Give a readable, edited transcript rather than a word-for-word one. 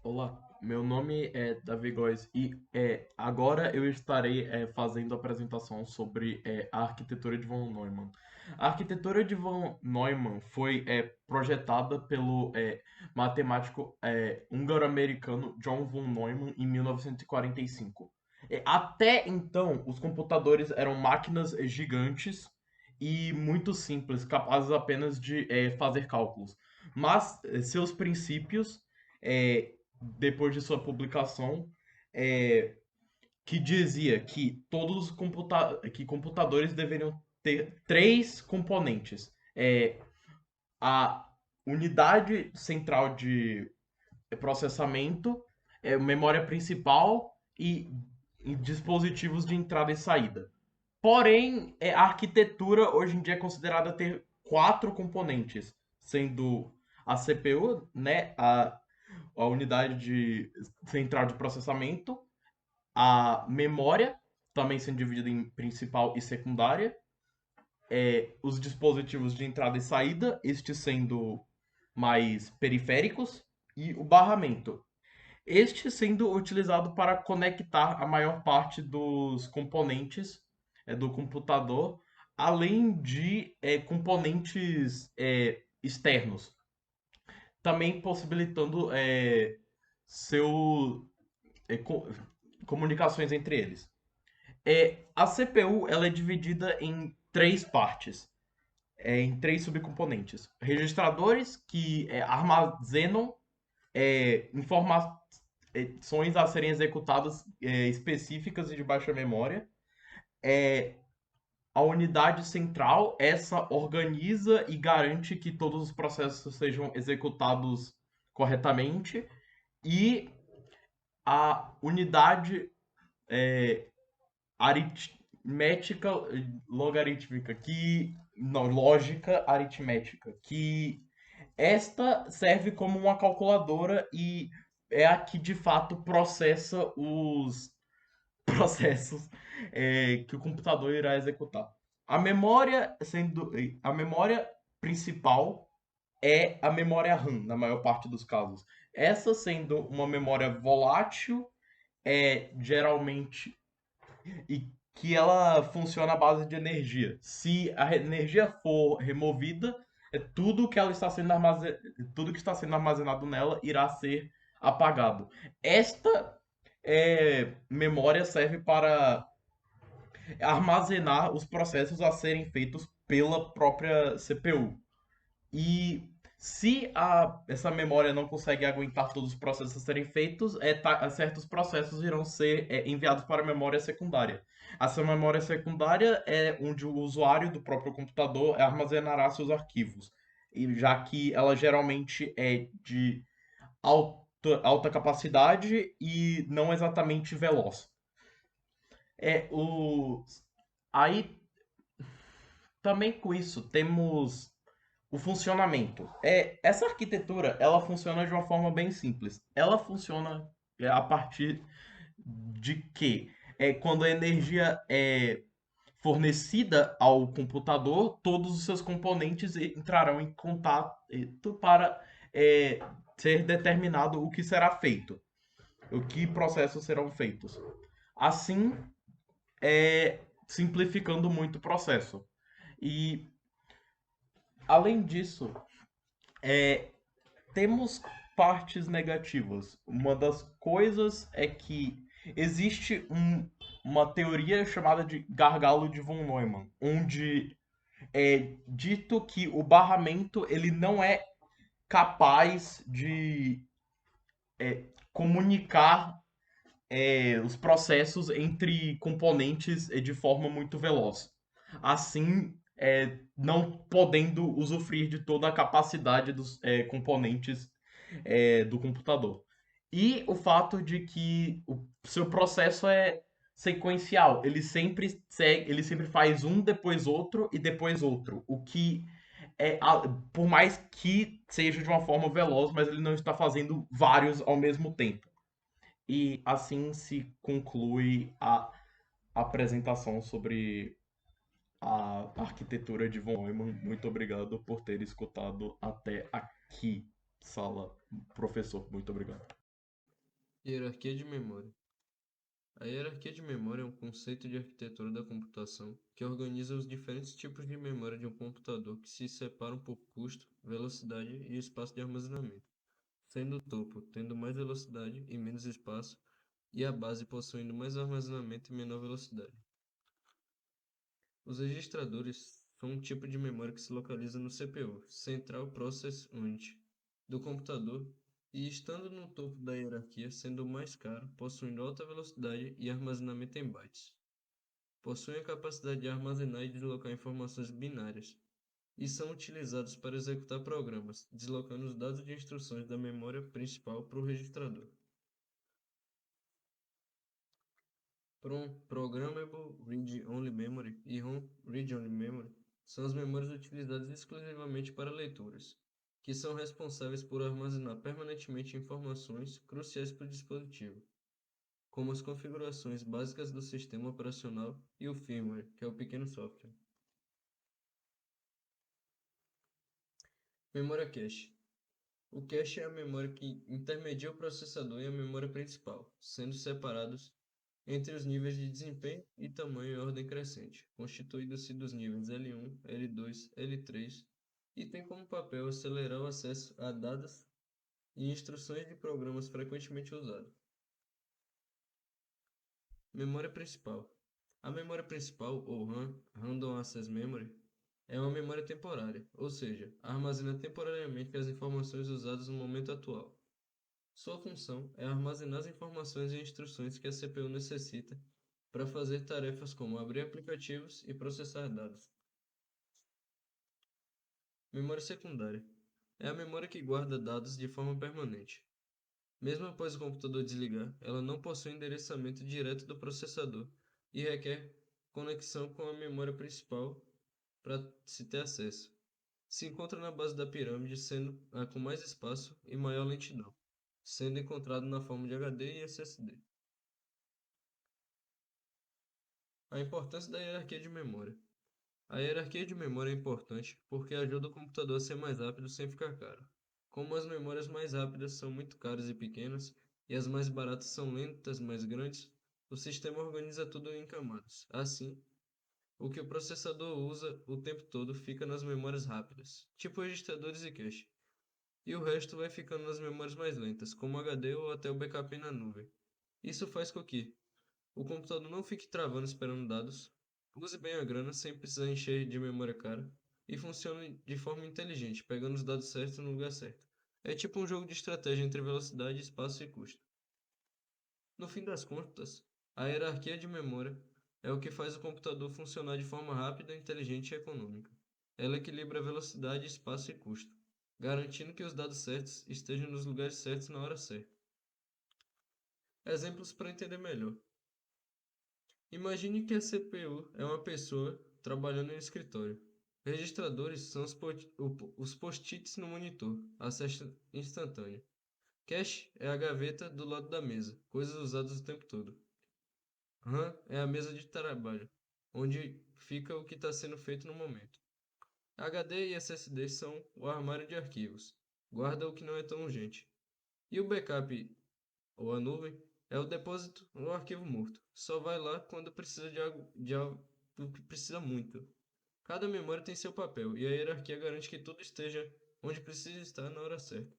Olá, meu nome é Davi Góes e agora eu estarei fazendo a apresentação sobre a arquitetura de von Neumann. A arquitetura de von Neumann foi projetada pelo matemático húngaro-americano John von Neumann em 1945. Até então, os computadores eram máquinas gigantes e muito simples, capazes apenas de fazer cálculos. Mas seus princípios eh, depois de sua publicação, é, que dizia que que computadores deveriam ter três componentes: a unidade central de processamento, memória principal e dispositivos de entrada e saída. Porém, a arquitetura hoje em dia é considerada ter quatro componentes, sendo a CPU, né, a unidade central de processamento, a memória, também sendo dividida em principal e secundária, os dispositivos de entrada e saída, estes sendo mais periféricos, e o barramento, este sendo utilizado para conectar a maior parte dos componentes do computador, além de componentes externos, também possibilitando seu é, co- comunicações entre eles. A CPU ela é dividida em três partes, em três subcomponentes. Registradores que armazenam informações a serem executadas específicas e de baixa memória. É, a unidade central, essa organiza e garante que todos os processos sejam executados corretamente. E a unidade aritmética logarítmica, que não, lógica aritmética, que esta serve como uma calculadora e é a que de fato processa os processos que o computador irá executar. A memória principal é a memória RAM na maior parte dos casos. Essa sendo uma memória volátil, geralmente e que ela funciona à base de energia. Se a energia for removida, tudo que ela está sendo tudo que está sendo armazenado nela irá ser apagado. Esta memória serve para armazenar os processos a serem feitos pela própria CPU. E se essa memória não consegue aguentar todos os processos a serem feitos, certos processos irão ser enviados para a memória secundária. Essa memória secundária é onde o usuário do próprio computador armazenará seus arquivos, e já que ela geralmente é de alta capacidade e não exatamente veloz. É, o... Aí, também com isso, temos o funcionamento. Essa arquitetura, ela funciona de uma forma bem simples. Ela funciona a partir de que quando a energia é fornecida ao computador, todos os seus componentes entrarão em contato para é, ser determinado o que será feito, o que processos serão feitos. Assim, simplificando muito o processo. E, além disso, temos partes negativas. Uma das coisas é que existe uma teoria chamada de gargalo de von Neumann, onde é dito que o barramento ele não é capaz de comunicar os processos entre componentes de forma muito veloz. Assim, não podendo usufruir de toda a capacidade dos componentes do computador. E o fato de que o seu processo é sequencial, ele sempre faz um depois outro e depois outro, o que por mais que seja de uma forma veloz, mas ele não está fazendo vários ao mesmo tempo. E assim se conclui a apresentação sobre a arquitetura de von Neumann. Muito obrigado por ter escutado até aqui, sala, professor. Muito obrigado. Hierarquia de memória. A hierarquia de memória é um conceito de arquitetura da computação que organiza os diferentes tipos de memória de um computador que se separam por custo, velocidade e espaço de armazenamento, sendo o topo tendo mais velocidade e menos espaço, e a base possuindo mais armazenamento e menor velocidade. Os registradores são um tipo de memória que se localiza no CPU, Central Process Unit, do computador, e estando no topo da hierarquia, sendo o mais caro, possuindo alta velocidade e armazenamento em bytes. Possuem a capacidade de armazenar e deslocar informações binárias, e são utilizados para executar programas, deslocando os dados de instruções da memória principal para o registrador. Programmable Read-Only Memory e ROM Read-Only Memory são as memórias utilizadas exclusivamente para leituras, que são responsáveis por armazenar permanentemente informações cruciais para o dispositivo, como as configurações básicas do sistema operacional e o firmware, que é o pequeno software. Memória cache. O cache é a memória que intermedia o processador e a memória principal, sendo separados entre os níveis de desempenho e tamanho em ordem crescente, constituídos-se dos níveis L1, L2, L3, e tem como papel acelerar o acesso a dados e instruções de programas frequentemente usados. Memória principal. A memória principal, ou RAM, Random Access Memory, é uma memória temporária, ou seja, armazena temporariamente as informações usadas no momento atual. Sua função é armazenar as informações e instruções que a CPU necessita para fazer tarefas como abrir aplicativos e processar dados. Memória secundária é a memória que guarda dados de forma permanente. Mesmo após o computador desligar, ela não possui endereçamento direto do processador e requer conexão com a memória principal para se ter acesso. Se encontra na base da pirâmide, sendo a com mais espaço e maior lentidão, sendo encontrado na forma de HD e SSD. A importância da hierarquia de memória. A hierarquia de memória é importante porque ajuda o computador a ser mais rápido sem ficar caro. Como as memórias mais rápidas são muito caras e pequenas, e as mais baratas são lentas, mais grandes, o sistema organiza tudo em camadas. Assim, o que o processador usa o tempo todo fica nas memórias rápidas, tipo registradores e cache, e o resto vai ficando nas memórias mais lentas, como HD ou até o backup na nuvem. Isso faz com que o computador não fique travando esperando dados, use bem a grana sem precisar encher de memória cara e funcione de forma inteligente, pegando os dados certos no lugar certo. É tipo um jogo de estratégia entre velocidade, espaço e custo. No fim das contas, a hierarquia de memória é o que faz o computador funcionar de forma rápida, inteligente e econômica. Ela equilibra velocidade, espaço e custo, garantindo que os dados certos estejam nos lugares certos na hora certa. Exemplos para entender melhor. Imagine que a CPU é uma pessoa trabalhando em um escritório. Registradores são os post-its no monitor, acesso instantâneo. Cache é a gaveta do lado da mesa, coisas usadas o tempo todo. RAM é a mesa de trabalho, onde fica o que está sendo feito no momento. HD e SSD são o armário de arquivos, guarda o que não é tão urgente. E o backup ou a nuvem é o depósito ou arquivo morto. Só vai lá quando precisa de algo que precisa muito. Cada memória tem seu papel e a hierarquia garante que tudo esteja onde precisa estar na hora certa.